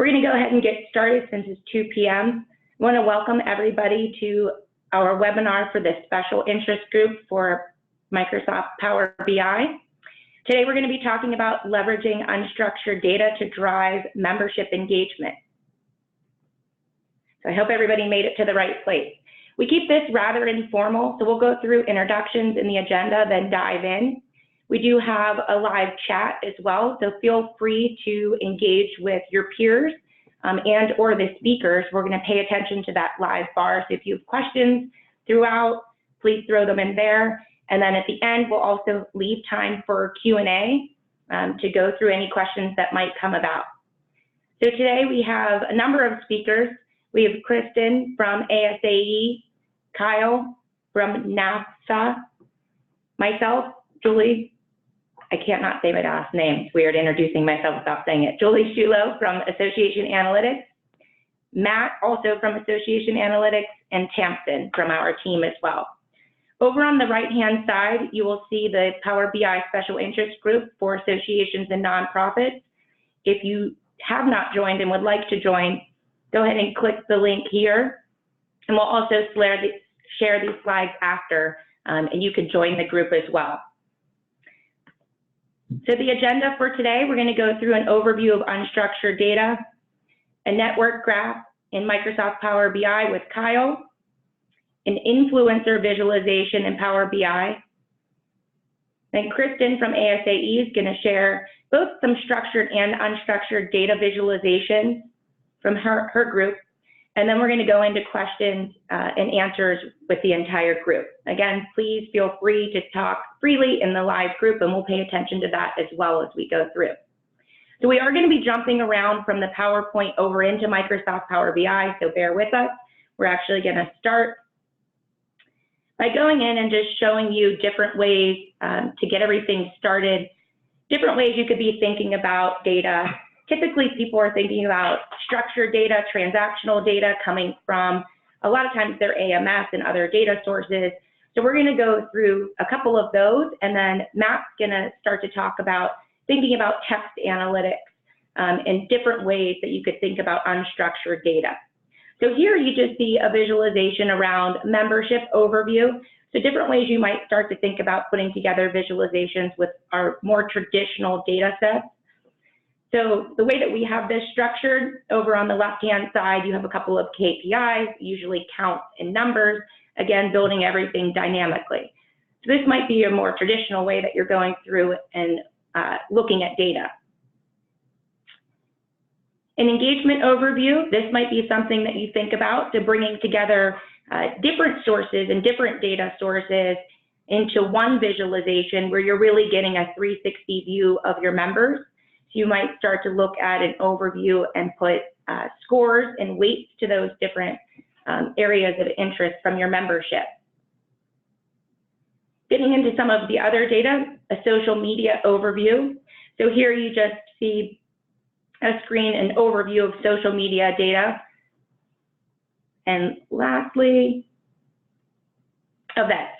We're going to go ahead and get started since it's 2 p.m. I want to welcome everybody to our webinar for the special interest group for Microsoft Power BI. Today we're going to be talking about leveraging unstructured data to drive membership engagement. So I hope everybody made it to the right place. We keep this rather informal, so we'll go through introductions in the agenda, then dive in. We do have a live chat as well, so feel free to engage with your peers and or the speakers. We're going to pay attention to that live bar, so if you have questions throughout, please throw them in there. And then at the end, we'll also leave time for Q&A to go through any questions that might come about. So today we have a number of speakers. We have Kristin from ASAE, Kyle from NAFSA, myself, Julie, I can't not say my last name. It's weird introducing myself without saying it. Julie Sciullo from Association Analytics, Matt also from Association Analytics, and Tamsin from our team as well. Over on the right-hand side, you will see the Power BI Special Interest Group for associations and nonprofits. If you have not joined and would like to join, go ahead and click the link here, and we'll also share these slides after, and you can join the group as well. So the agenda for today, we're going to go through an overview of unstructured data, a network graph in Microsoft Power BI with Kyle, an influencer visualization in Power BI. Then Kristin from ASAE is going to share both some structured and unstructured data visualizations from her group. And then we're going to go into questions and answers with the entire group. Again, please feel free to talk freely in the live group, and we'll pay attention to that as well as we go through. So we are going to be jumping around from the PowerPoint over into Microsoft Power BI, so bear with us. We're actually going to start by going in and just showing you different ways to get everything started, different ways you could be thinking about data. Typically, people are thinking about structured data, transactional data coming from, a lot of times they're AMS and other data sources. So we're going to go through a couple of those, and then Matt's going to start to talk about thinking about text analytics and different ways that you could think about unstructured data. So here you just see a visualization around membership overview. So different ways you might start to think about putting together visualizations with our more traditional data sets. So the way that we have this structured, over on the left-hand side, you have a couple of KPIs, usually counts and numbers, again, building everything dynamically. So this might be a more traditional way that you're going through and looking at data. An engagement overview, this might be something that you think about, to bringing together different sources and different data sources into one visualization where you're really getting a 360 view of your members. So you might start to look at an overview and put scores and weights to those different areas of interest from your membership. Getting into some of the other data, a social media overview. So here you just see a screen, an overview of social media data. And lastly, events.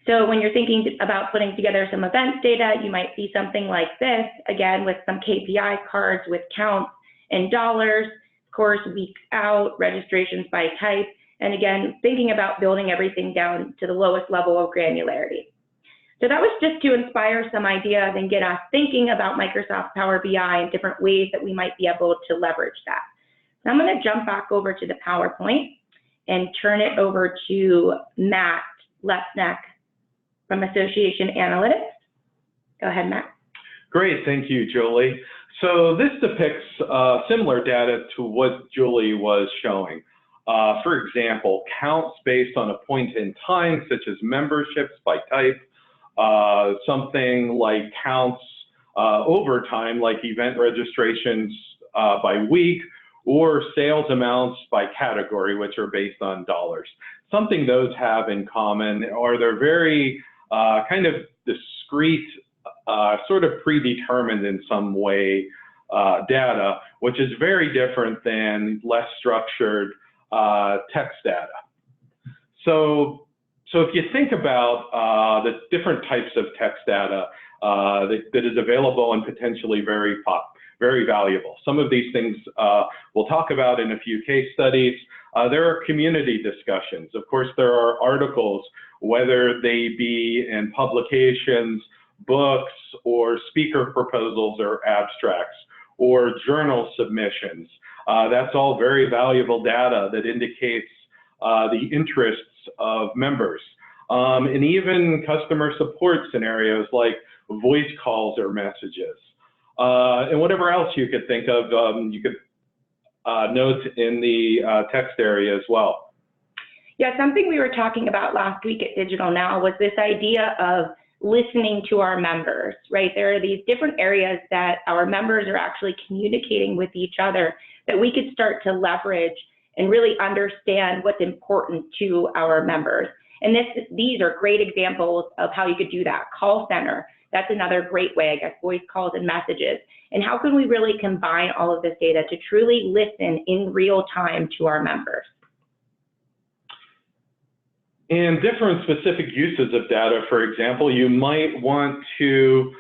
So when you're thinking about putting together some events data, you might see something like this, again, with some KPI cards with counts in dollars, of course, weeks out, registrations by type, and again, thinking about building everything down to the lowest level of granularity. So that was just to inspire some ideas and get us thinking about Microsoft Power BI and different ways that we might be able to leverage that. So I'm going to jump back over to the PowerPoint and turn it over to Matt Lesnick from Association Analytics. Go ahead, Matt. Great, thank you, Julie. So this depicts similar data to what Julie was showing. For example, counts based on a point in time, such as memberships by type, something like counts over time, like event registrations by week, or sales amounts by category, which are based on dollars. Something those have in common are they're very kind of discrete, sort of predetermined in some way data, which is very different than less structured text data. So if you think about the different types of text data that is available and potentially very very valuable. Some of these things we'll talk about in a few case studies. There are community discussions. Of course, there are articles, whether they be in publications, books, or speaker proposals or abstracts, or journal submissions. That's all very valuable data that indicates the interests of members. And even customer support scenarios like voice calls or messages. And whatever else you could think of, you could note in the text area as well. Yeah, something we were talking about last week at Digital Now was this idea of listening to our members, right? There are these different areas that our members are actually communicating with each other that we could start to leverage and really understand what's important to our members. And these are great examples of how you could do that. Call center, that's another great way, I guess, voice calls and messages. And how can we really combine all of this data to truly listen in real time to our members? And different specific uses of data, for example, you might want to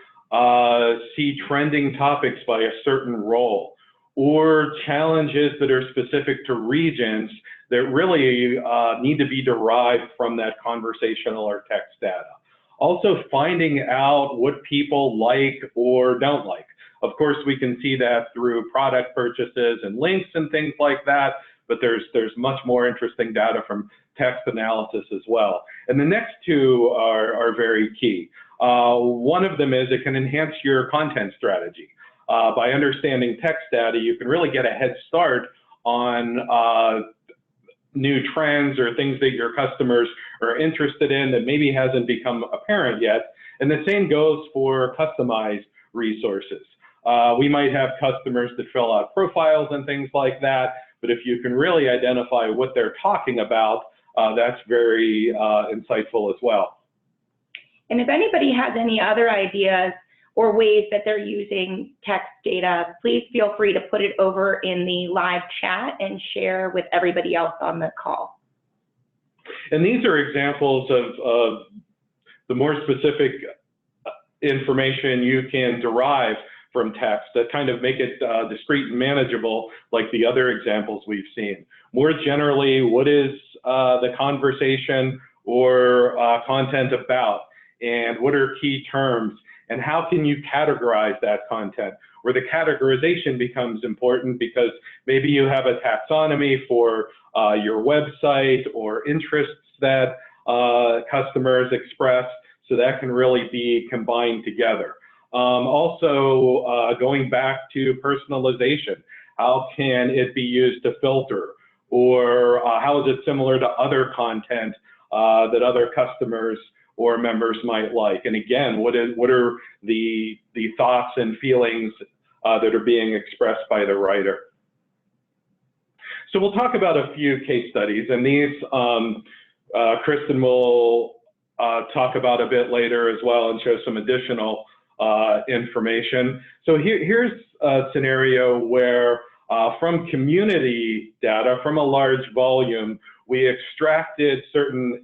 see trending topics by a certain role, or challenges that are specific to regions that really need to be derived from that conversational or text data. Also finding out what people like or don't like. Of course, we can see that through product purchases and links and things like that, but there's much more interesting data from text analysis as well. And the next two are very key. One of them is it can enhance your content strategy. By understanding text data, you can really get a head start on new trends or things that your customers are interested in that maybe hasn't become apparent yet. And the same goes for customized resources. We might have customers that fill out profiles and things like that, but if you can really identify what they're talking about, that's very insightful as well. And if anybody has any other ideas or ways that they're using text data, please feel free to put it over in the live chat and share with everybody else on the call. And these are examples of the more specific information you can derive from text that kind of make it discrete and manageable, like the other examples we've seen. More generally, what is the conversation or content about, and what are key terms, and how can you categorize that content? Where the categorization becomes important because maybe you have a taxonomy for your website or interests that customers express, so that can really be combined together. Also, going back to personalization, how can it be used to filter? Or how is it similar to other content that other customers or members might like? And again, what are the thoughts and feelings that are being expressed by the writer? So we'll talk about a few case studies, and these Kristin will talk about a bit later as well and show some additional information. So here's a scenario where from community data, from a large volume, we extracted certain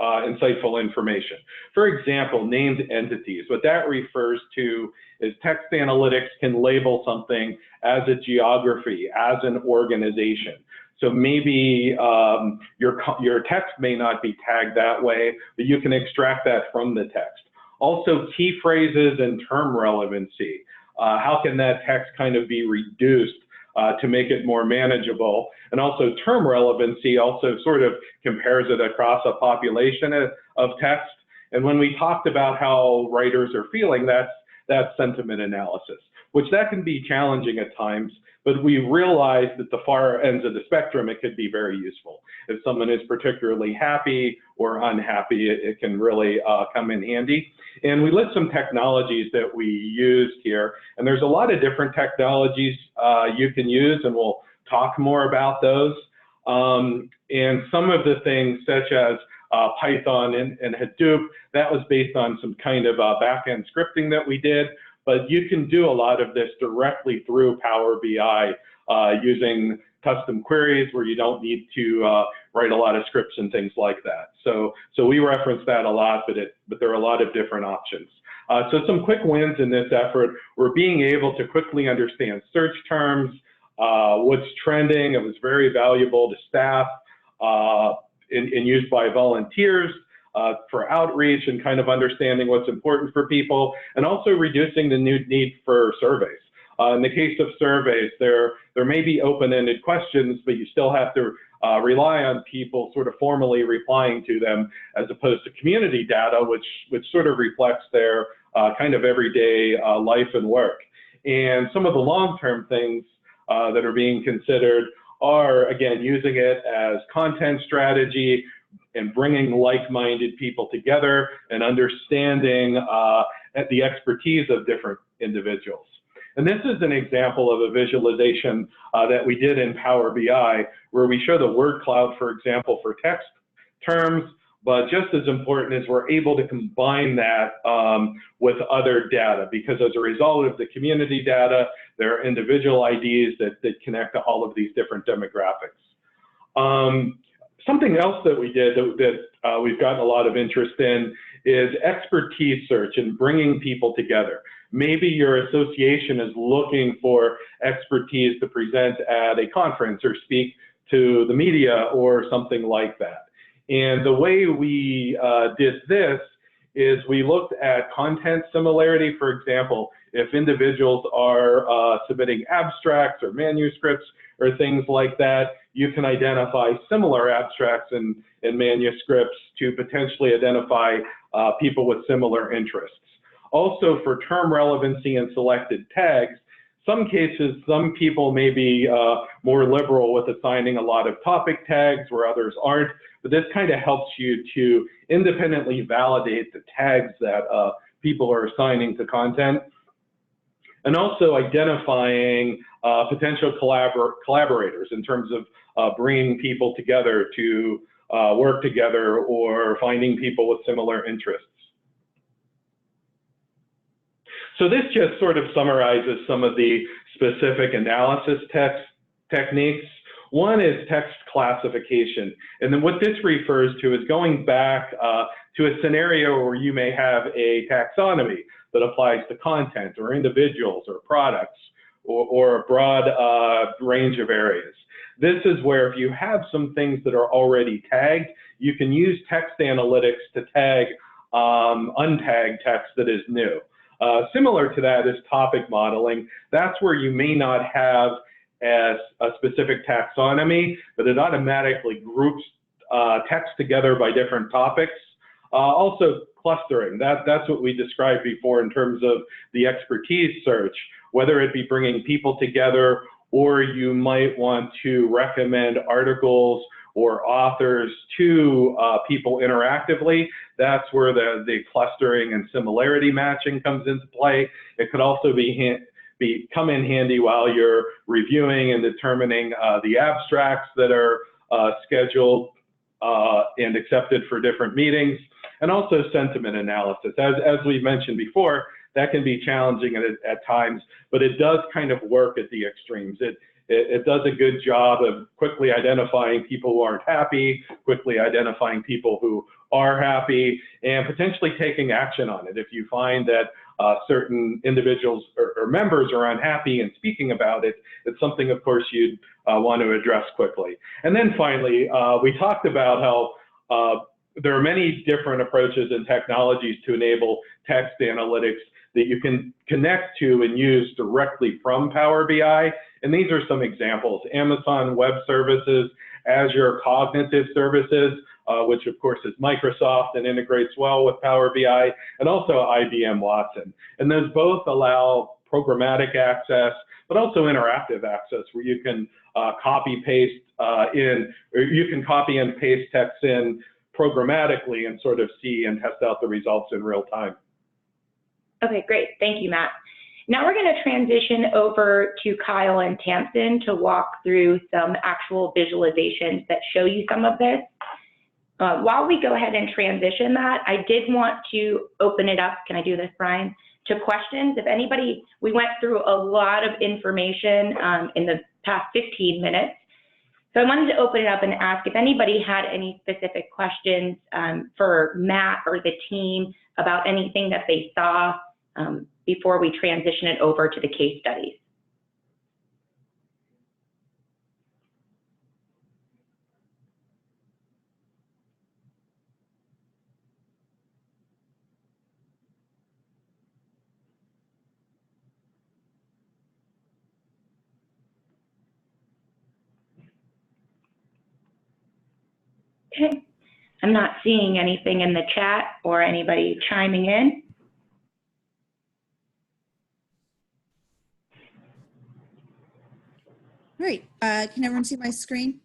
insightful information. For example, named entities. What that refers to is text analytics can label something as a geography, as an organization. So maybe your text may not be tagged that way, but you can extract that from the text. Also, key phrases and term relevancy. How can that text kind of be reduced to make it more manageable? And also term relevancy also sort of compares it across a population of text. And when we talked about how writers are feeling, that's sentiment analysis, which that can be challenging at times, but we realize that the far ends of the spectrum, it could be very useful. If someone is particularly happy or unhappy, it can really come in handy. And we list some technologies that we used here, and there's a lot of different technologies you can use, and we'll talk more about those. And some of the things such as Python and Hadoop, that was based on some kind of back-end scripting that we did, but you can do a lot of this directly through Power BI using custom queries where you don't need to write a lot of scripts and things like that. So we reference that a lot, but there are a lot of different options. So some quick wins in this effort were being able to quickly understand search terms, what's trending. It was very valuable to staff and used by volunteers for outreach and kind of understanding what's important for people, and also reducing the need for surveys. In the case of surveys, there may be open-ended questions, but you still have to rely on people sort of formally replying to them, as opposed to community data, which sort of reflects their kind of everyday life and work. And some of the long-term things that are being considered are, again, using it as content strategy and bringing like-minded people together and understanding the expertise of different individuals. And this is an example of a visualization that we did in Power BI, where we show the word cloud, for example, for text terms, but just as important is we're able to combine that with other data, because as a result of the community data, there are individual IDs that connect to all of these different demographics. Something else that we did that we've gotten a lot of interest in is expertise search and bringing people together. Maybe your association is looking for expertise to present at a conference or speak to the media or something like that. And the way we did this is we looked at content similarity. For example, if individuals are submitting abstracts or manuscripts or things like that, you can identify similar abstracts and manuscripts to potentially identify people with similar interests. Also, for term relevancy and selected tags, some cases, some people may be more liberal with assigning a lot of topic tags where others aren't, but this kind of helps you to independently validate the tags that people are assigning to content. And also identifying potential collaborators in terms of bringing people together to work together or finding people with similar interests. So this just sort of summarizes some of the specific analysis techniques. One is text classification. And then what this refers to is going back to a scenario where you may have a taxonomy that applies to content or individuals or products or a broad range of areas. This is where if you have some things that are already tagged, you can use text analytics to tag untagged text that is new. Similar to that is topic modeling. That's where you may not have a specific taxonomy, but it automatically groups text together by different topics. Also clustering, that's what we described before in terms of the expertise search, whether it be bringing people together or you might want to recommend articles or authors to people interactively. That's where the clustering and similarity matching comes into play. It could also come in handy while you're reviewing and determining the abstracts that are scheduled and accepted for different meetings, and also sentiment analysis. As we mentioned before, that can be challenging at times, but it does kind of work at the extremes. It does a good job of quickly identifying people who aren't happy, quickly identifying people who are happy, and potentially taking action on it. If you find that certain individuals or members are unhappy and speaking about it, it's something, of course, you'd want to address quickly. And then finally, we talked about how there are many different approaches and technologies to enable text analytics that you can connect to and use directly from Power BI. And these are some examples: Amazon Web Services, Azure Cognitive Services, which of course is Microsoft and integrates well with Power BI, and also IBM Watson. And those both allow programmatic access, but also interactive access, where you can copy and paste text in programmatically and sort of see and test out the results in real time. Okay, great. Thank you, Matt. Now we're going to transition over to Kyle and Tamsin to walk through some actual visualizations that show you some of this. While we go ahead and transition that, I did want to open it up, can I do this, Brian, to questions. If anybody, we went through a lot of information in the past 15 minutes. So I wanted to open it up and ask if anybody had any specific questions for Matt or the team about anything that they saw before we transition it over to the case studies. Okay, I'm not seeing anything in the chat or anybody chiming in. All right, can everyone see my screen?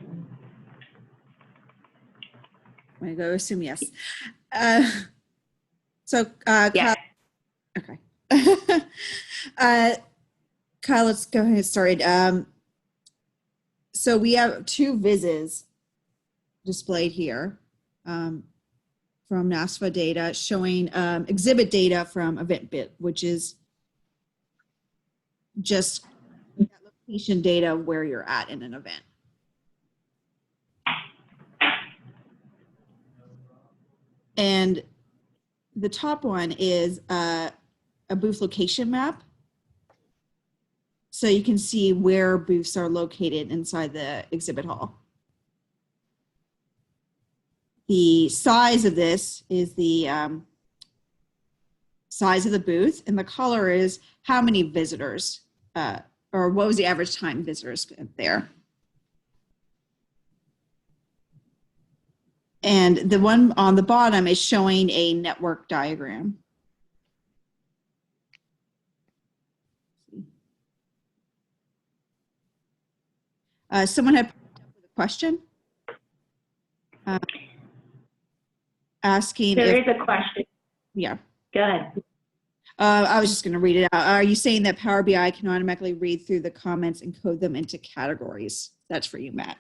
I'm gonna go assume yes. Yes. Kyle, okay. Kyle, let's go ahead and get started. So we have two vises displayed here from NAFSA data showing exhibit data from EventBit, which is just that location data where you're at in an event. And the top one is a booth location map. So you can see where booths are located inside the exhibit hall. The size of this is the size of the booth, and the color is how many visitors, or what was the average time visitors spent there. And the one on the bottom is showing a network diagram. Someone had a question asking There if, is a question. yeah. Go ahead. I was just going to read it out. Are you saying that Power BI can automatically read through the comments and code them into categories? That's for you, Matt.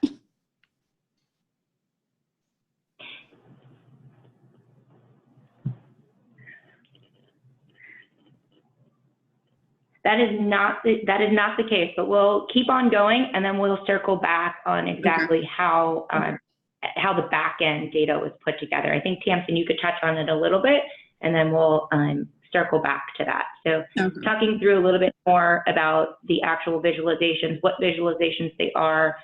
That is not the case, but we'll keep on going, and then we'll circle back on exactly how the back end data was put together. I think, Tamsin, you could touch on it a little bit, and then we'll circle back to that. So talking through a little bit more about the actual visualizations, what visualizations they are,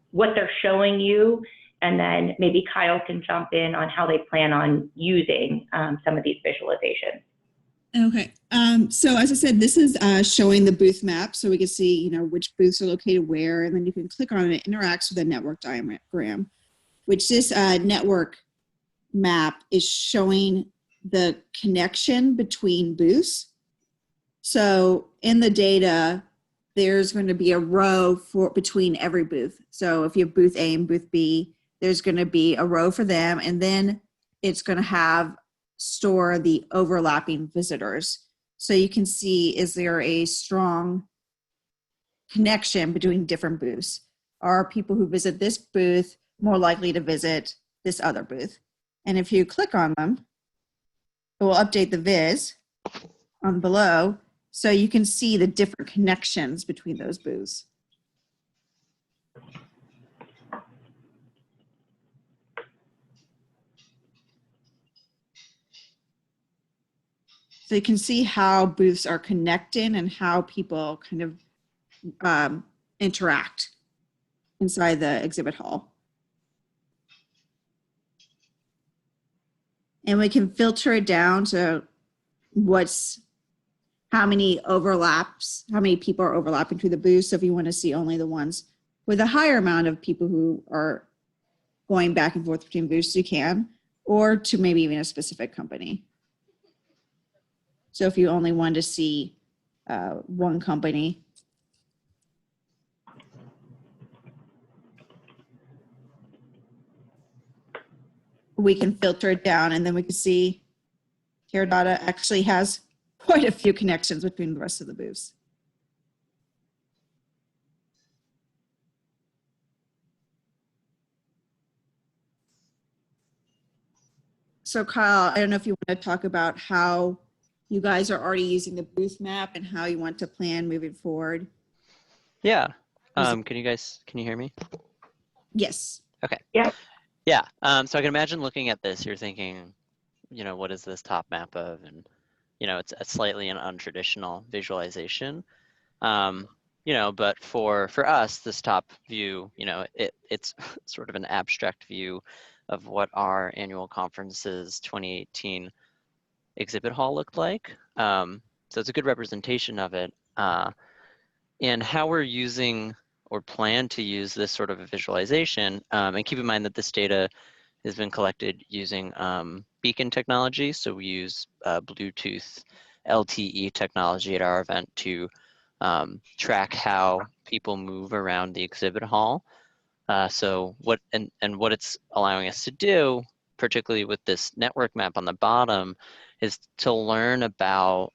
what they're showing you, and then maybe Kyle can jump in on how they plan on using some of these visualizations. Okay, so as I said, this is showing the booth map, so we can see, you know, which booths are located where, and then you can click on it. It interacts with a network diagram, which this network map is showing the connection between booths. So in the data, there's going to be a row between every booth. So if you have booth A and booth B, there's going to be a row for them, and then it's going to store the overlapping visitors. So you can see, is there a strong connection between different booths? Are people who visit this booth more likely to visit this other booth? And if you click on them, it will update the viz on below, so you can see the different connections between those booths. So you can see how booths are connecting and how people kind of interact inside the exhibit hall. And we can filter it down to how many people are overlapping between the booths. So if you want to see only the ones with a higher amount of people who are going back and forth between booths, you can, or to maybe even a specific company. So if you only want to see one company, we can filter it down, and then we can see Teradata actually has quite a few connections between the rest of the booths. So Kyle, I don't know if you want to talk about how you guys are already using the booth map and how you want to plan moving forward. Yeah. Can you hear me? Yes. Okay. Yeah. Yeah, so I can imagine looking at this, you're thinking, you know, what is this top map of? And, you know, it's a slightly an untraditional visualization. You know, but for us, this top view, you know, it's sort of an abstract view of what our annual conference's 2018 exhibit hall looked like. So it's a good representation of it. And how we're using or plan to use this sort of a visualization, and keep in mind that this data has been collected using beacon technology. So we use Bluetooth LTE technology at our event to track how people move around the exhibit hall. So what and what it's allowing us to do, particularly with this network map on the bottom, is to learn about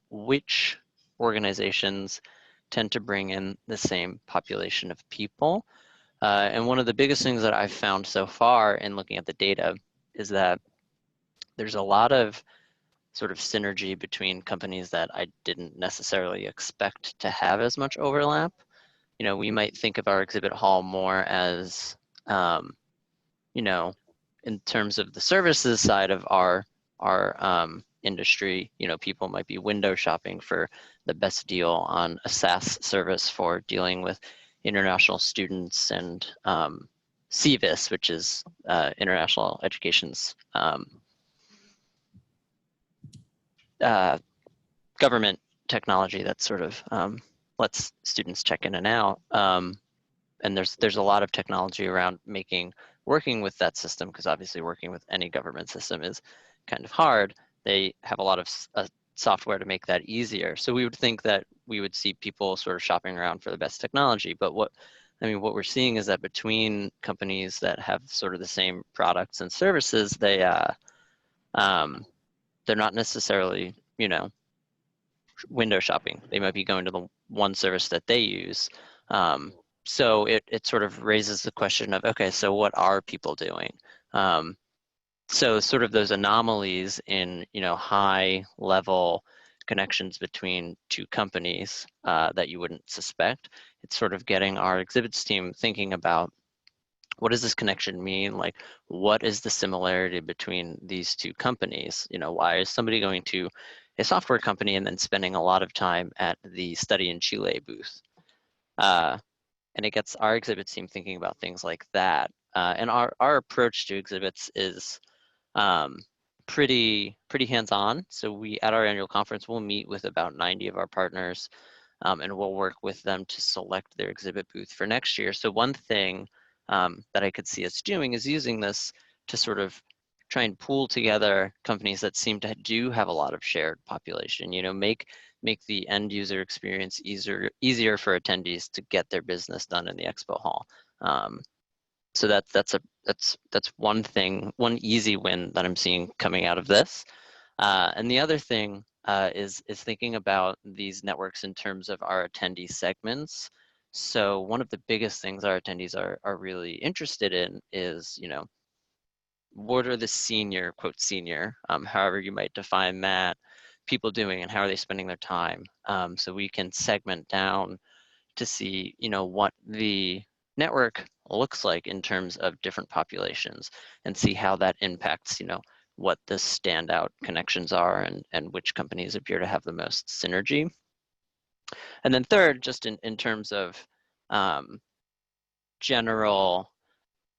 which organizations tend to bring in the same population of people. And one of the biggest things that I've found so far in looking at the data is that there's a lot of sort of synergy between companies that I didn't necessarily expect to have as much overlap. You know, we might think of our exhibit hall more as, you know, in terms of the services side of our industry, you know, people might be window shopping for the best deal on a SaaS service for dealing with international students, and CVIS, which is International Education's government technology that sort of lets students check in and out. And there's a lot of technology around working with that system, because obviously working with any government system is kind of hard. They have a lot of software to make that easier. So we would think that we would see people sort of shopping around for the best technology. But what we're seeing is that between companies that have sort of the same products and services, they're not necessarily, you know, window shopping. They might be going to the one service that they use. So it sort of raises the question of, okay, so what are people doing? So sort of those anomalies in, you know, high level connections between two companies that you wouldn't suspect. It's sort of getting our exhibits team thinking about, what does this connection mean? Like, what is the similarity between these two companies? You know, why is somebody going to a software company and then spending a lot of time at the Study in Chile booth? And it gets our exhibits team thinking about things like that. And our approach to exhibits is pretty hands-on. So we, at our annual conference, we'll meet with about 90 of our partners, and we'll work with them to select their exhibit booth for next year. So one thing that I could see us doing is using this to sort of try and pool together companies that seem to do have a lot of shared population. You know, make the end user experience easier for attendees to get their business done in the expo hall. So that's one thing, one easy win that I'm seeing coming out of this. And the other thing is thinking about these networks in terms of our attendee segments. So one of the biggest things our attendees are really interested in is, you know, what are the senior, quote senior, however you might define that, people doing, and how are they spending their time? So we can segment down to see, you know, what the network looks like in terms of different populations, and see how that impacts, you know, what the standout connections are, and which companies appear to have the most synergy. And then third, just in terms of general,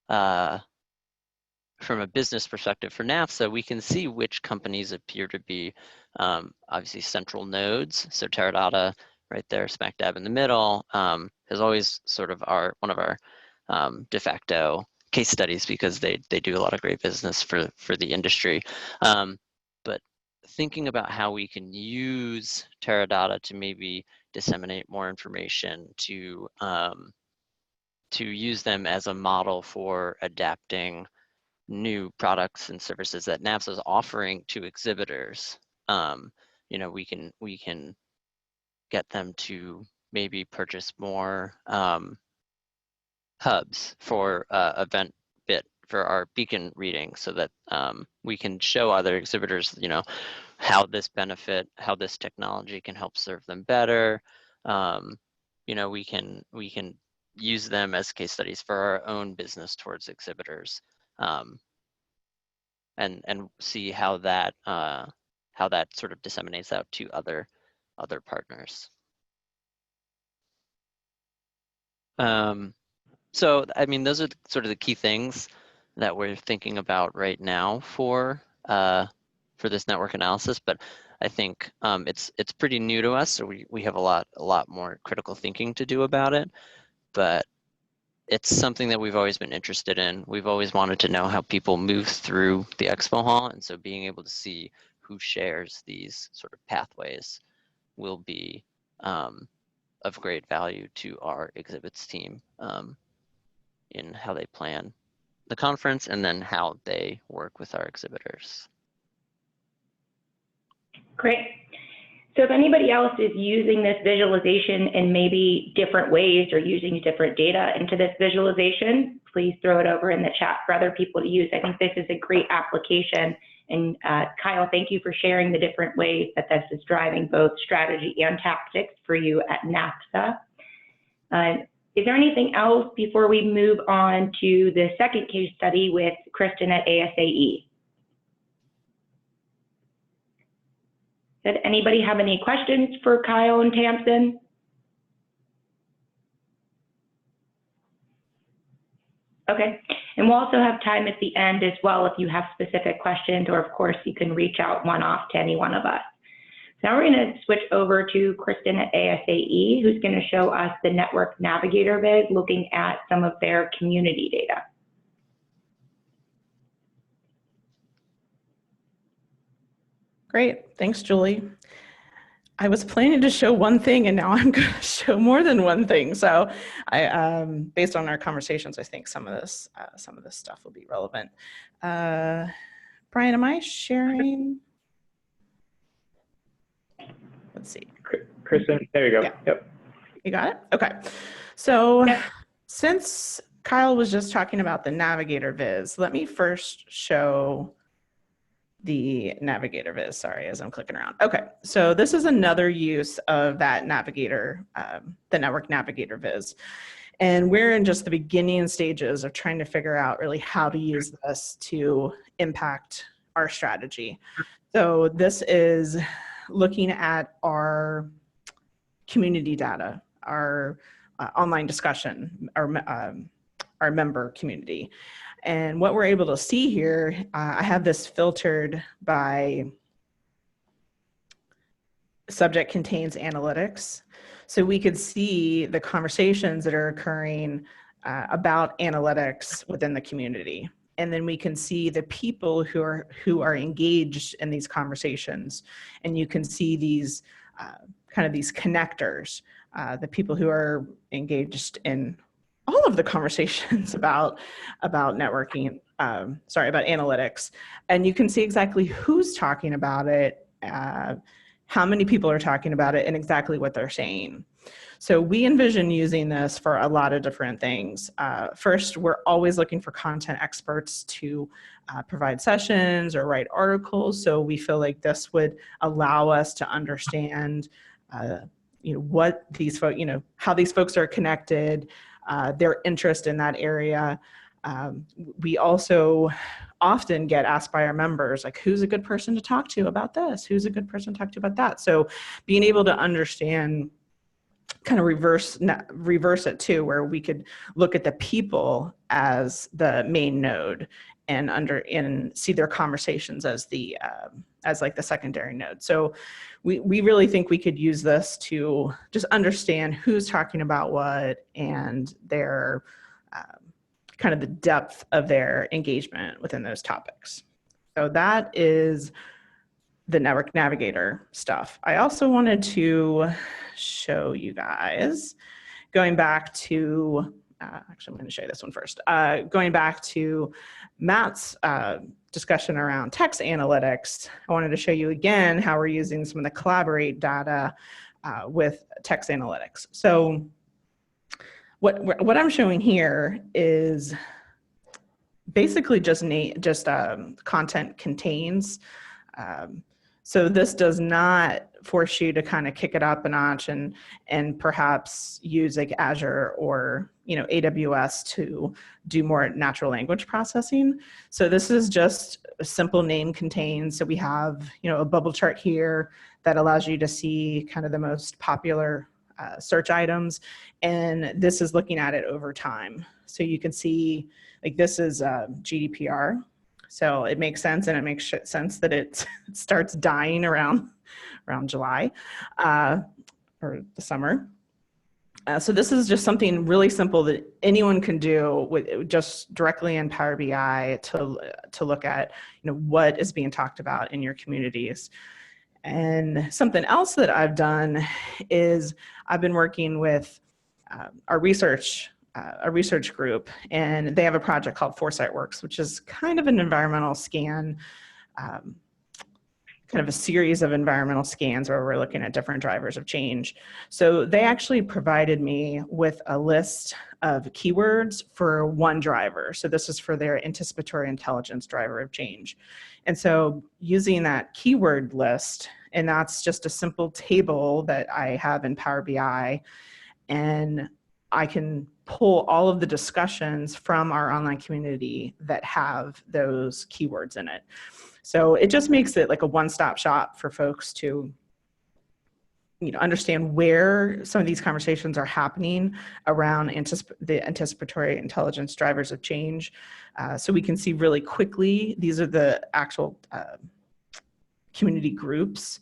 from a business perspective for NAFSA, we can see which companies appear to be obviously central nodes. So Teradata, right there, smack dab in the middle, is always sort of one of our de facto case studies, because they do a lot of great business for the industry. But thinking about how we can use Teradata to maybe disseminate more information, to use them as a model for adapting new products and services that NAFSA is offering to exhibitors. You know, we can get them to maybe purchase more hubs for event bit for our beacon reading, so that we can show other exhibitors, you know, how this technology can help serve them better. You know, we can use them as case studies for our own business towards exhibitors. and see how that sort of disseminates out to other partners. So I mean, those are sort of the key things that we're thinking about right now for this network analysis. But I think it's pretty new to us, so we have a lot more critical thinking to do about it. But it's something that we've always been interested in. We've always wanted to know how people move through the expo hall, and so being able to see who shares these sort of pathways will be of great value to our exhibits team in how they plan the conference and then how they work with our exhibitors. Great. So if anybody else is using this visualization in maybe different ways or using different data into this visualization, please throw it over in the chat for other people to use. I think this is a great application. And Kyle, thank you for sharing the different ways that this is driving both strategy and tactics for you at NAFSA. Is there anything else before we move on to the second case study with Kristin at ASAE? Did anybody have any questions for Kyle and Tamsin? Okay, and we'll also have time at the end as well if you have specific questions, or of course you can reach out one-off to any one of us. Now we're going to switch over to Kristin at ASAE, who's going to show us the Network Navigator viz, looking at some of their community data. Great, thanks, Julie. I was planning to show one thing, and now I'm going to show more than one thing. So, based on our conversations, I think some of this stuff will be relevant. Brian, am I sharing? Let's see. Kristin, there you go. Yeah. Yep. You got it? Okay. So, Yeah. Since Kyle was just talking about the Navigator viz, let me first show the Navigator viz, sorry, as I'm clicking around. Okay, so this is another use of that Navigator, the Network Navigator viz. And we're in just the beginning stages of trying to figure out really how to use this to impact our strategy. So this is looking at our community data, our online discussion, our member community. And what we're able to see here, I have this filtered by subject contains analytics. So we could see the conversations that are occurring about analytics within the community. And then we can see the people who are engaged in these conversations. And you can see these kind of these connectors, the people who are engaged in all of the conversations about networking, about analytics. And you can see exactly who's talking about it, how many people are talking about it, and exactly what they're saying. So we envision using this for a lot of different things. First, we're always looking for content experts to provide sessions or write articles. So we feel like this would allow us to understand, what these folks, how these folks are connected, their interest in that area. We also often get asked by our members, like, who's a good person to talk to about this? Who's a good person to talk to about that? So being able to understand, kind of reverse it too, where we could look at the people as the main node and see their conversations as like the secondary node. So we really think we could use this to just understand who's talking about what and their kind of the depth of their engagement within those topics. So that is the Network Navigator stuff. I also wanted to show you guys, going back to, actually I'm going to show you this one first. Going back to Matt's discussion around text analytics, I wanted to show you again how we're using some of the Collaborate data with text analytics. So what I'm showing here is basically just content contains. So this does not force you to kind of kick it up a notch and perhaps use like Azure or, you know, AWS to do more natural language processing. So this is just a simple name contains. So we have, you know, a bubble chart here that allows you to see kind of the most popular search items. And this is looking at it over time. So you can see like this is GDPR. So it makes sense, and it makes sense that it starts dying around July or the summer. So this is just something really simple that anyone can do with just directly in Power BI to look at, you know, what is being talked about in your communities. And something else that I've done is I've been working with our research group, and they have a project called Foresight Works, which is kind of an environmental scan, kind of a series of environmental scans where we're looking at different drivers of change. So they actually provided me with a list of keywords for one driver. So this is for their anticipatory intelligence driver of change. And so using that keyword list, and that's just a simple table that I have in Power BI, and I can pull all of the discussions from our online community that have those keywords in it. So it just makes it like a one-stop shop for folks to, you know, understand where some of these conversations are happening around the anticipatory intelligence drivers of change. So we can see really quickly, these are the actual community groups.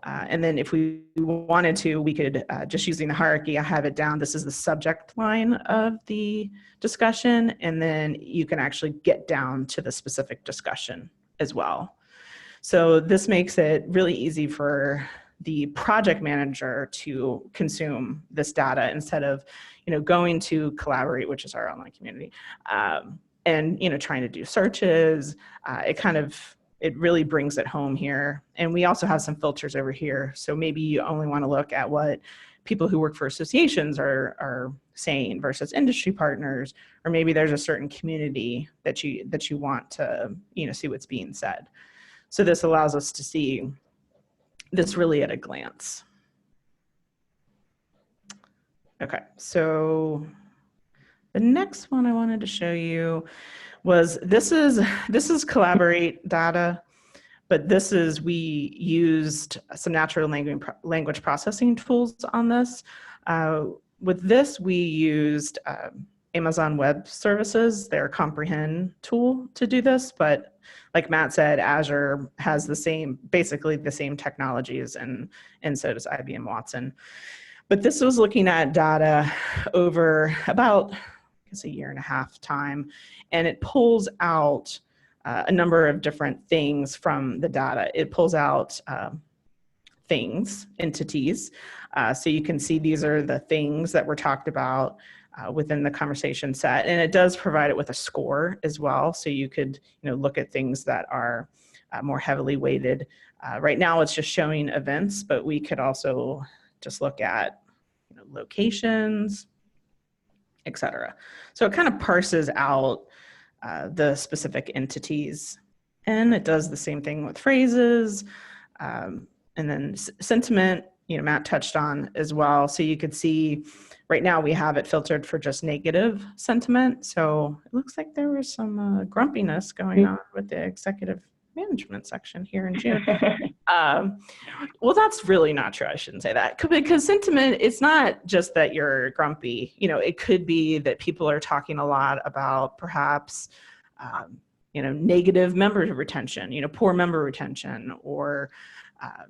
And then if we wanted to, we could, just using the hierarchy, I have it down. This is the subject line of the discussion. And then you can actually get down to the specific discussion as well. So this makes it really easy for the project manager to consume this data instead of, you know, going to Collaborate, which is our online community, and, you know, trying to do searches. It really brings it home here. And we also have some filters over here. So maybe you only want to look at what people who work for associations are saying versus industry partners, or maybe there's a certain community that you want to, you know, see what's being said. So this allows us to see this really at a glance. Okay, so the next one I wanted to show you was this is Collaborate data, but we used some natural language processing tools on this. With this, we used Amazon Web Services, their Comprehend tool to do this, but like Matt said, Azure has basically the same technologies, and so does IBM Watson. But this was looking at data over about, a year and a half time, and it pulls out a number of different things from the data. It pulls out things, entities. So you can see these are the things that were talked about within the conversation set, and it does provide it with a score as well. So you could, you know, look at things that are more heavily weighted. Right now it's just showing events, but we could also just look at, you know, locations, etc. So it kind of parses out the specific entities, and it does the same thing with phrases, and then sentiment, you know, Matt touched on as well. So you could see right now we have it filtered for just negative sentiment. So it looks like there was some grumpiness going on with the executive management section here in June. Well, that's really not true. I shouldn't say that, because sentiment, it's not just that you're grumpy. You know, it could be that people are talking a lot about perhaps, you know, negative member retention, you know, poor member retention, or,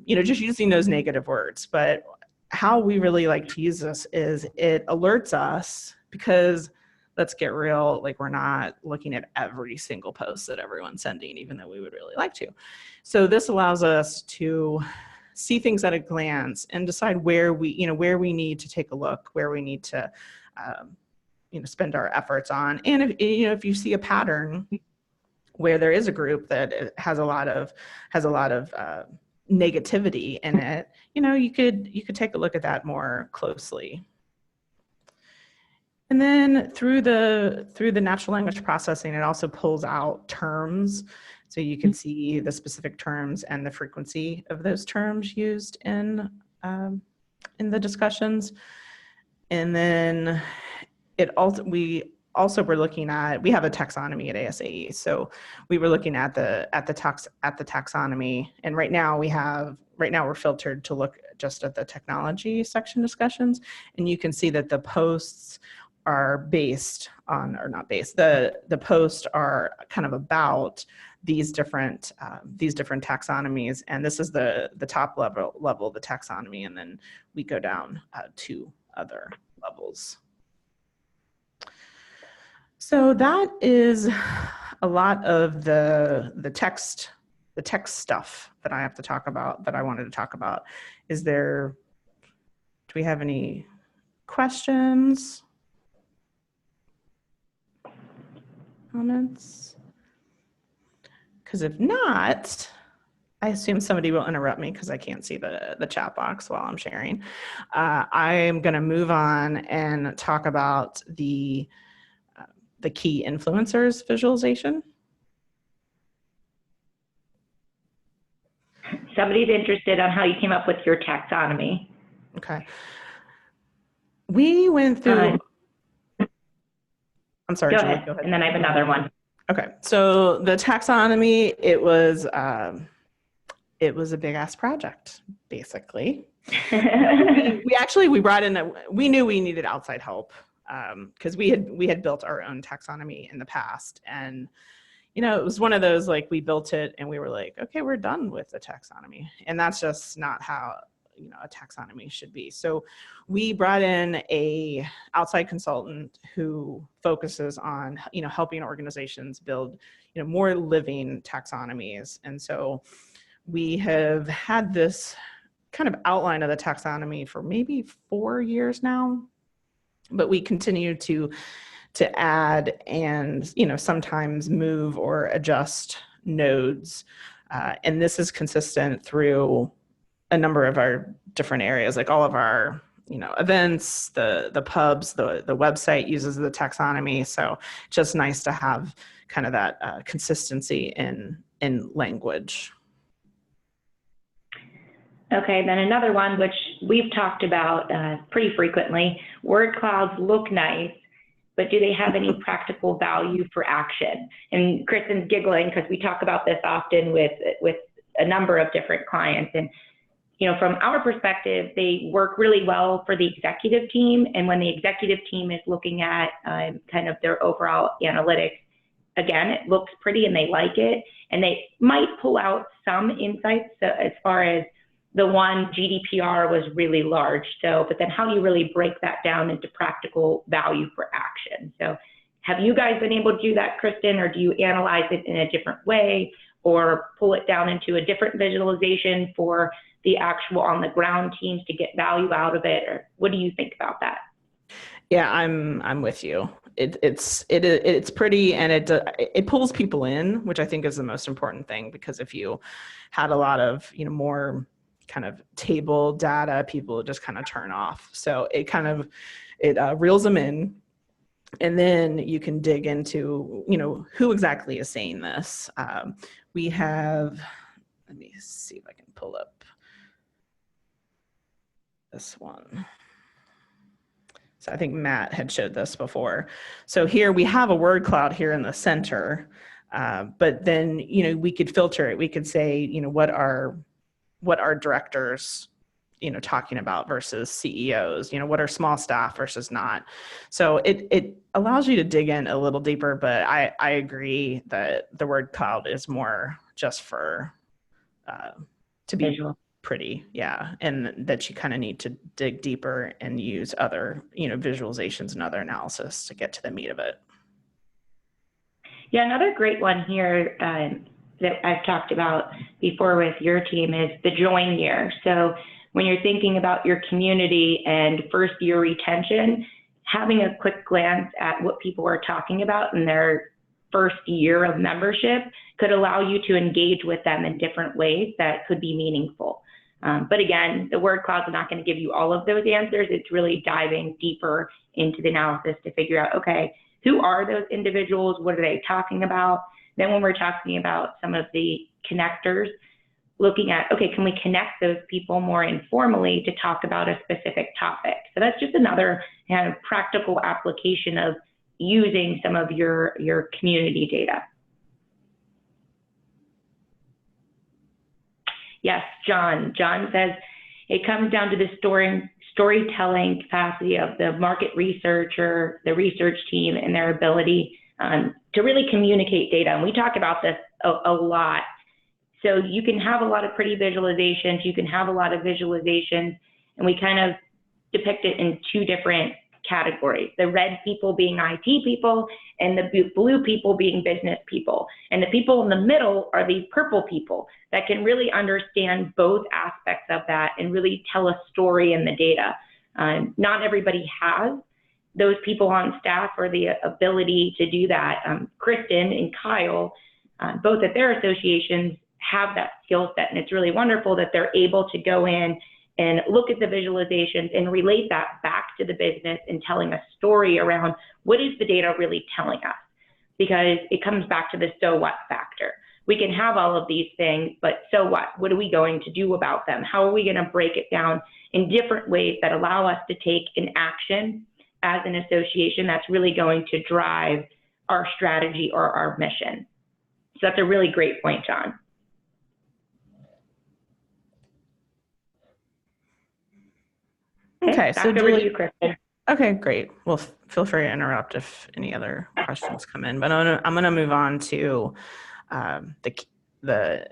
you know, just using those negative words. But how we really like to use this is it alerts us, because let's get real, like we're not looking at every single post that everyone's sending, even though we would really like to. So this allows us to see things at a glance and decide where we need to take a look, where we need to, you know, spend our efforts on. And if, you know, if you see a pattern where there is a group that has a lot of negativity in it, you know, you could take a look at that more closely. And then through the natural language processing, it also pulls out terms. So you can see the specific terms and the frequency of those terms used in the discussions. And then we also were looking at, we have a taxonomy at ASAE. So we were looking at the taxonomy, and right now we're filtered to look just at the technology section discussions. And you can see that the posts are based on, or not based, the posts are kind of about these different taxonomies. And this is the top level of the taxonomy. And then we go down to other levels. So that is a lot of the text stuff that I have to talk about, that I wanted to talk about. Do we have any questions? Comments? Because if not, I assume somebody will interrupt me because I can't see the chat box while I'm sharing. I am going to move on and talk about the key influencers visualization. Somebody's interested on how you came up with your taxonomy. Okay. We went through, I'm sorry, Go Julie, ahead. go ahead. And then I have another one. Okay, so the taxonomy, it was a big ass project, basically. we brought in, we knew we needed outside help because we had built our own taxonomy in the past. And, you know, it was one of those, like, we built it and we were like, okay, we're done with the taxonomy. And that's just not how, you know, a taxonomy should be. So we brought in a outside consultant who focuses on, you know, helping organizations build, you know, more living taxonomies. And so we have had this kind of outline of the taxonomy for maybe 4 years now, but we continue to add and, you know, sometimes move or adjust nodes. And this is consistent through a number of our different areas, like all of our, you know, events, the pubs, the website uses the taxonomy. So just nice to have kind of that consistency in language. Okay, then another one, which we've talked about pretty frequently, word clouds look nice, but do they have any practical value for action? And Kristin's giggling because we talk about this often with a number of different clients. And, you know, from our perspective, they work really well for the executive team. And when the executive team is looking at kind of their overall analytics, again, it looks pretty and they like it. And they might pull out some insights as far as the one GDPR was really large. So, but then how do you really break that down into practical value for action? So have you guys been able to do that, Kristin, or do you analyze it in a different way or pull it down into a different visualization for the actual on the ground teams to get value out of it? Or what do you think about that? Yeah, I'm with you. It's pretty, and it pulls people in, which I think is the most important thing, because if you had a lot of, you know, more kind of table data, people just kind of turn off. So it reels them in, and then you can dig into, you know, who exactly is saying this. We have, let me see if I can pull up this one. So I think Matt had showed this before. So here we have a word cloud here in the center, but then, you know, we could filter it. We could say, you know, what are directors, you know, talking about versus CEOs, you know, what are small staff versus not. So it allows you to dig in a little deeper, but I agree that the word cloud is more just for, to be visual. Pretty, yeah, and that you kind of need to dig deeper and use other, you know, visualizations and other analysis to get to the meat of it. Yeah, another great one here that I've talked about before with your team is the join year. So when you're thinking about your community and first year retention, having a quick glance at what people are talking about in their first year of membership could allow you to engage with them in different ways that could be meaningful. But again, the word cloud is not going to give you all of those answers. It's really diving deeper into the analysis to figure out, okay, who are those individuals? What are they talking about? Then when we're talking about some of the connectors, looking at, okay, can we connect those people more informally to talk about a specific topic? So that's just another kind of practical application of using some of your community data. Yes, John. John says, it comes down to the storytelling capacity of the market researcher, the research team, and their ability to really communicate data. And we talk about this a lot. So you can have a lot of pretty visualizations, you can have a lot of visualizations, and we kind of depict it in two different categories. The red people being IT people, and the blue people being business people. And the people in the middle are the purple people that can really understand both aspects of that and really tell a story in the data. Not everybody has those people on staff or the ability to do that. Kristin and Kyle, both at their associations, have that skill set, and it's really wonderful that they're able to go in and look at the visualizations and relate that back to the business and telling a story around what is the data really telling us, because it comes back to the so what factor. We can have all of these things, but so what? What are we going to do about them? How are we going to break it down in different ways that allow us to take an action as an association that's really going to drive our strategy or our mission? So that's a really great point, John. Okay, so Julie, you, Kristin. Okay, great. Well, feel free to interrupt if any other questions come in, but I'm gonna move on to the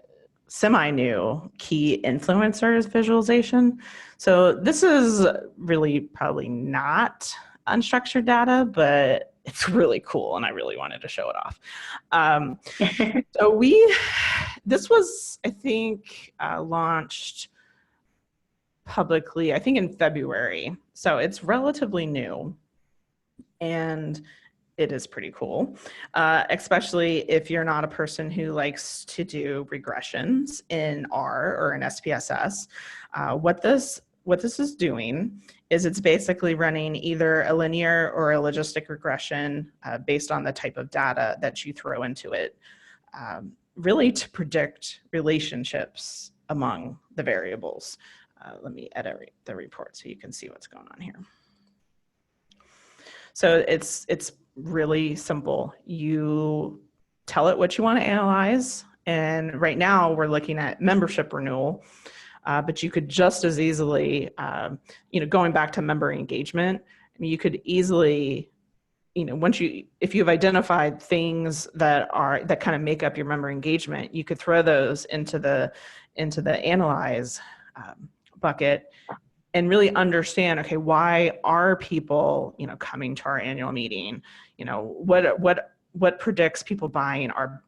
semi-new key influencers visualization. So this is really probably not unstructured data, but it's really cool, and I really wanted to show it off. So this was, I think, launched publicly, I think in February. So it's relatively new, and it is pretty cool, especially if you're not a person who likes to do regressions in R or in SPSS. What this is doing is it's basically running either a linear or a logistic regression based on the type of data that you throw into it, really to predict relationships among the variables. Let me edit the report so you can see what's going on here. So it's really simple. You tell it what you want to analyze, and right now we're looking at membership renewal, but you could just as easily, going back to member engagement, I mean, you could easily, if you've identified things that kind of make up your member engagement, you could throw those into the analyze bucket and really understand, okay, why are people, coming to our annual meeting? What predicts people buying our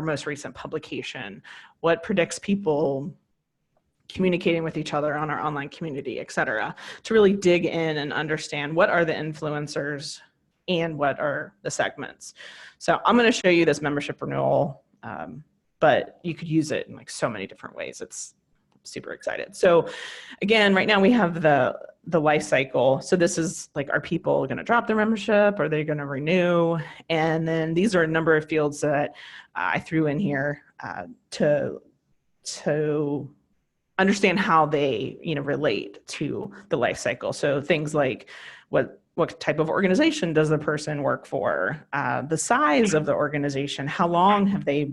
most recent publication? What predicts people communicating with each other on our online community, et cetera, to really dig in and understand what are the influencers and what are the segments. So I'm going to show you this membership renewal, but you could use it in like so many different ways. It's super excited. So again, right now we have the life cycle. So this is like, are people going to drop their membership? Are they going to renew? And then these are a number of fields that I threw in here to understand how they relate to the life cycle. So things like what type of organization does the person work for? The size of the organization, how long have they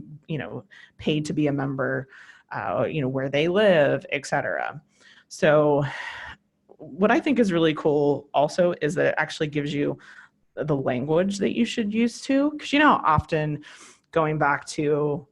paid to be a member? Where they live, et cetera. So what I think is really cool also is that it actually gives you the language that you should use too. Because often going back to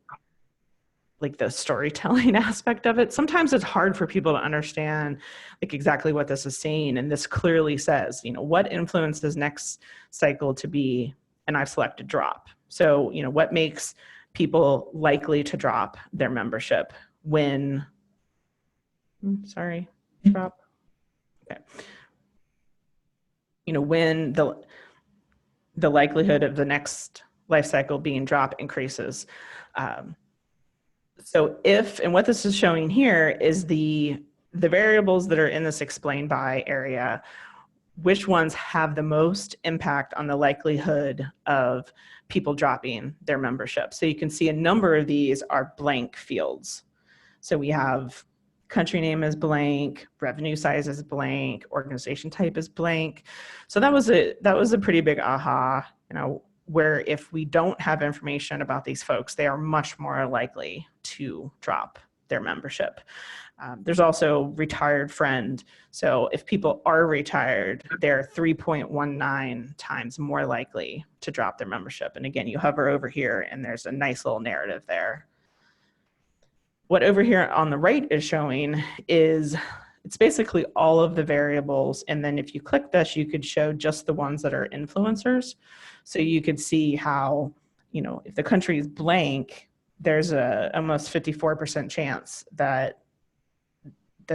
like the storytelling aspect of it, sometimes it's hard for people to understand like exactly what this is saying. And this clearly says, what influences next cycle to be, and I've selected drop. So, what makes people likely to drop their membership when, drop. Okay. When the likelihood of the next life cycle being drop increases. So and what this is showing here is the variables that are in this explain by area, which ones have the most impact on the likelihood of people dropping their membership. So you can see a number of these are blank fields. So we have country name is blank, revenue size is blank, organization type is blank. So that was a pretty big aha, where if we don't have information about these folks, they are much more likely to drop their membership. There's also retired friend. So if people are retired, they're 3.19 times more likely to drop their membership. And again, you hover over here and there's a nice little narrative there. What over here on the right is showing is it's basically all of the variables. And then if you click this, you could show just the ones that are influencers. So you could see how, if the country is blank, there's a almost 54% chance that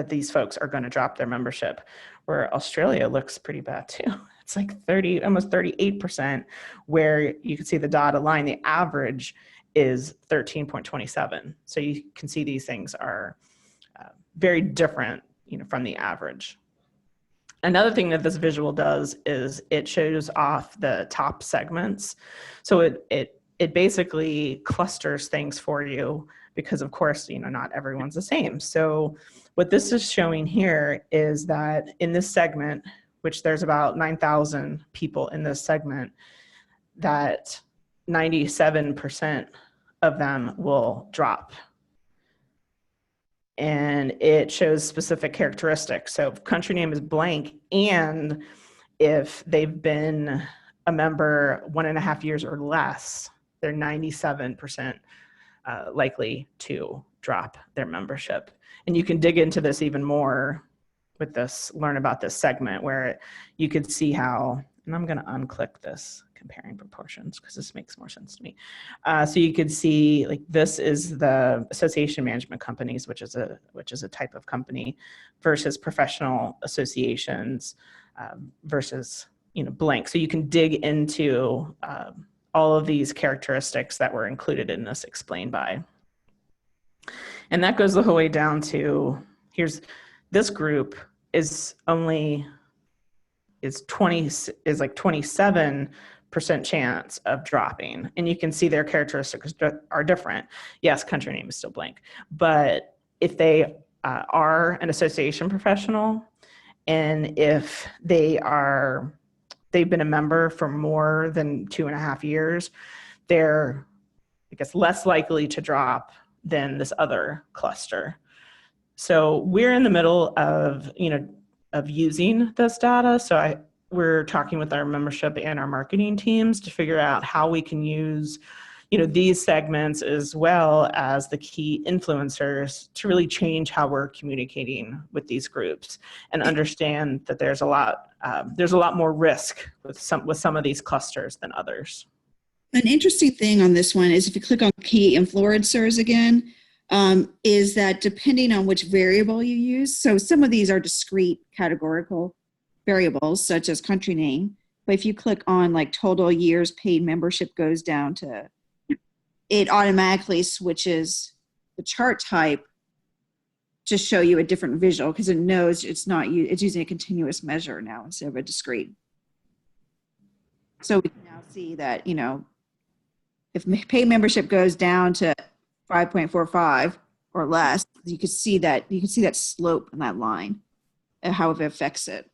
these folks are going to drop their membership, where Australia looks pretty bad too. It's like almost 38%, where you can see the dotted line, the average is 13.27. So you can see these things are very different, from the average. Another thing that this visual does is it shows off the top segments. So it basically clusters things for you because, of course, not everyone's the same. So what this is showing here is that in this segment, which there's about 9,000 people in this segment, that 97% of them will drop. And it shows specific characteristics. So if country name is blank, and if they've been a member 1.5 years or less, they're 97% likely to drop their membership. And you can dig into this even more with this, learn about this segment where you could see how, and I'm going to unclick this comparing proportions because this makes more sense to me. So you could see like this is the association management companies, which is a type of company, versus professional associations versus blank. So you can dig into all of these characteristics that were included in this explain by. And that goes the whole way down to this group is like 27% chance of dropping. And you can see their characteristics are different. Yes, country name is still blank. But if they are an association professional, and if they've been a member for more than 2.5 years, they're, less likely to drop than this other cluster. So we're in the middle of, of using this data. So we're talking with our membership and our marketing teams to figure out how we can use, these segments as well as the key influencers to really change how we're communicating with these groups and understand that there's a lot more risk with some of these clusters than others. An interesting thing on this one is if you click on key influencers again, is that depending on which variable you use, so some of these are discrete categorical variables such as country name, but if you click on like total years paid membership goes down to, it automatically switches the chart type to show you a different visual because it knows it's using a continuous measure now instead of a discrete. So we can now see that, if paid membership goes down to 5.45 or less, you can see that slope in that line and how it affects it.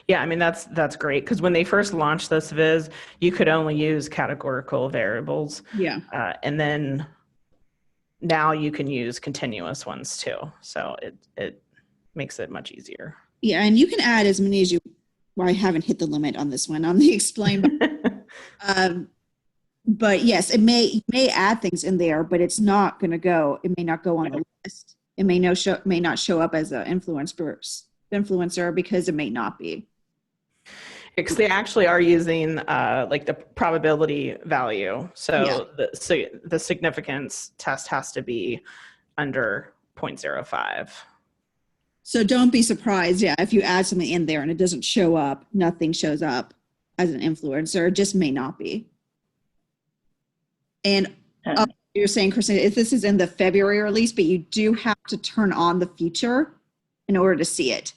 Yeah, I mean, that's great because when they first launched this viz, you could only use categorical variables. Yeah. And then now you can use continuous ones too. So it makes it much easier. Yeah, and you can add as many as you, well, I haven't hit the limit on this one on the explain. But yes, it may add things in there, but it's not going to go. It may not go on the list. It may not show up as an influencer because it may not be. Because they actually are using like the probability value. So yeah. The significance test has to be under 0.05. So don't be surprised, if you add something in there and it doesn't show up, nothing shows up as an influencer, it just may not be. And you're saying, Kristin, if this is in the February release, but you do have to turn on the feature in order to see it.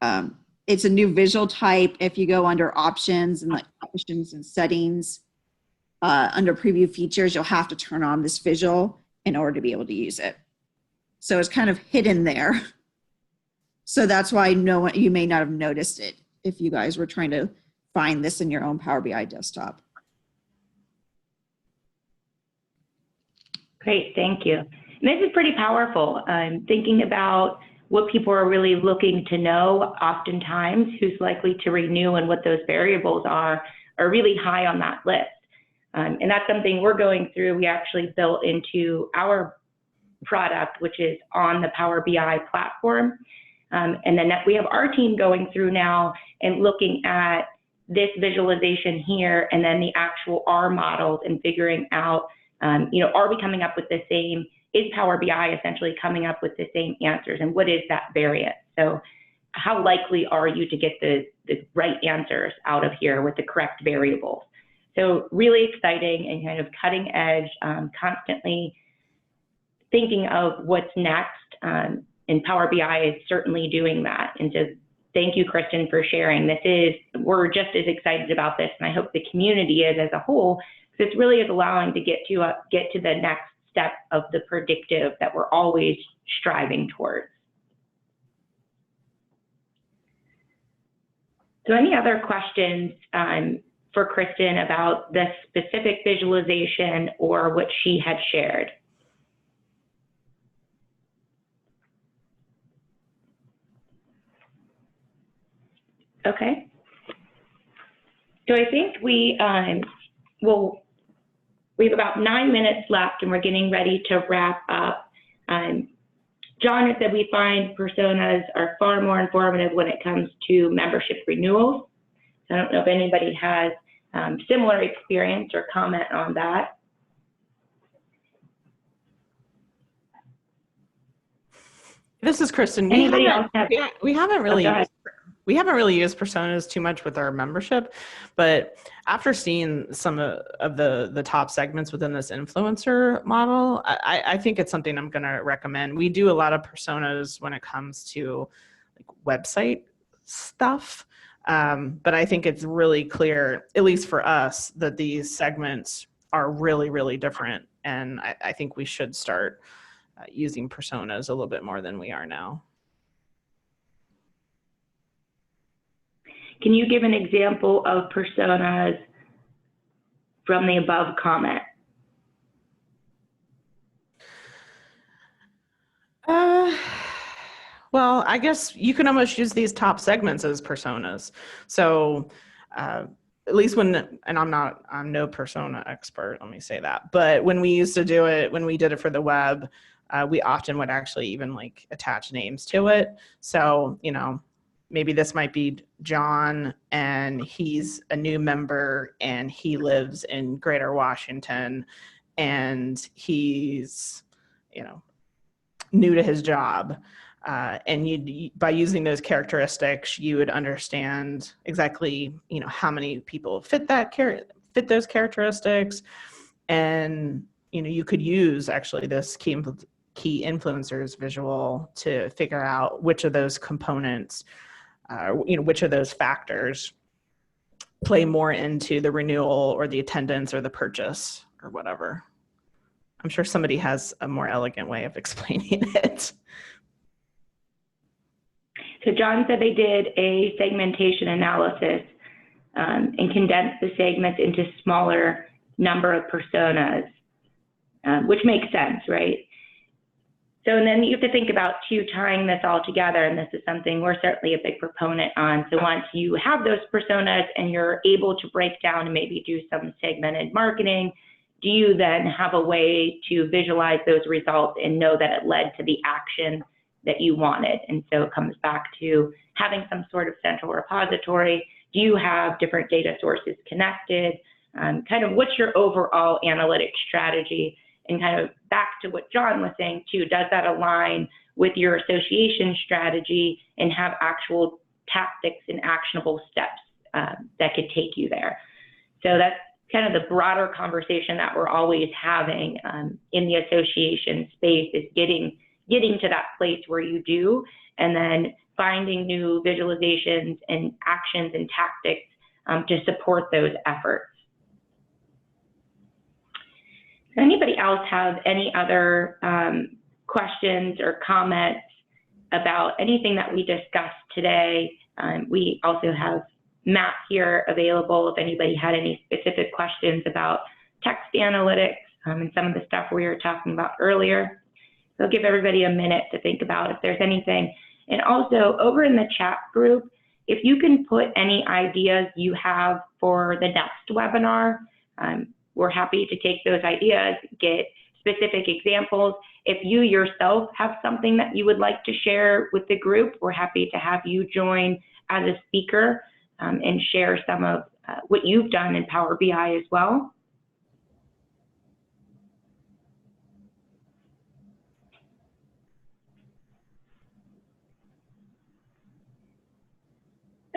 It's a new visual type. If you go under options and like options and settings, under preview features, you'll have to turn on this visual in order to be able to use it. So it's kind of hidden there. So that's why you may not have noticed it if you guys were trying to find this in your own Power BI desktop. Great, thank you. And this is pretty powerful. Thinking about what people are really looking to know, oftentimes who's likely to renew and what those variables are really high on that list. And that's something we're going through. We actually built into our product, which is on the Power BI platform. And then we have our team going through now and looking at this visualization here and then the actual R models and figuring out, are we coming up with the same, is Power BI essentially coming up with the same answers, and what is that variance? So how likely are you to get the right answers out of here with the correct variables? So really exciting and kind of cutting edge, constantly thinking of what's next, and Power BI is certainly doing that. And so thank you, Kristin, for sharing. We're just as excited about this, and I hope the community is as a whole, because this really is allowing to get to the next step of the predictive that we're always striving towards. So any other questions for Kristin about this specific visualization or what she had shared? Okay. So I think we have about 9 minutes left and we're getting ready to wrap up. John has said we find personas are far more informative when it comes to membership renewals. So I don't know if anybody has similar experience or comment on that. This is Kristin. Anybody else have? We haven't really used personas too much with our membership, but after seeing some of the top segments within this influencer model, I think it's something I'm going to recommend. We do a lot of personas when it comes to like website stuff, but I think it's really clear, at least for us, that these segments are really, really different, and I think we should start using personas a little bit more than we are now. Can you give an example of personas from the above comment? Well, I guess you can almost use these top segments as personas. So at least and I'm no persona expert, let me say that. But when we used to do it, when we did it for the web, we often would actually even like attach names to it. So, maybe this might be John, and he's a new member, and he lives in Greater Washington, and he's, new to his job. And by using those characteristics, you would understand exactly, how many people fit those characteristics, and you could use actually this key influencers visual to figure out which of those components. Which of those factors play more into the renewal or the attendance or the purchase or whatever. I'm sure somebody has a more elegant way of explaining it. So John said they did a segmentation analysis and condensed the segments into smaller number of personas, which makes sense, right? So, and then you have to think about tying this all together, and this is something we're certainly a big proponent on. So once you have those personas and you're able to break down and maybe do some segmented marketing, do you then have a way to visualize those results and know that it led to the action that you wanted? And so it comes back to having some sort of central repository. Do you have different data sources connected? Kind of what's your overall analytic strategy? And kind of back to what John was saying too, does that align with your association strategy and have actual tactics and actionable steps that could take you there? So that's kind of the broader conversation that we're always having in the association space, is getting to that place where you do, and then finding new visualizations and actions and tactics to support those efforts. Does anybody else have any other questions or comments about anything that we discussed today? We also have Matt here available if anybody had any specific questions about text analytics and some of the stuff we were talking about earlier. So I'll give everybody a minute to think about if there's anything. And also over in the chat group, if you can put any ideas you have for the next webinar, we're happy to take those ideas, get specific examples. If you yourself have something that you would like to share with the group, we're happy to have you join as a speaker and share some of what you've done in Power BI as well.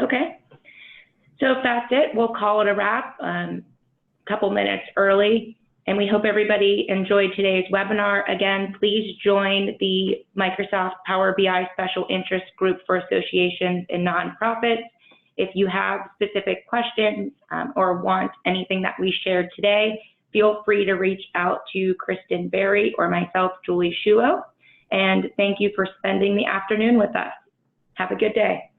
Okay, so if that's it, we'll call it a wrap. A couple minutes early, and we hope everybody enjoyed today's webinar. Again, please join the Microsoft Power BI Special Interest Group for Associations and Nonprofits. If you have specific questions or want anything that we shared today, feel free to reach out to Kristin Berry or myself, Julie Sciullo. And thank you for spending the afternoon with us. Have a good day.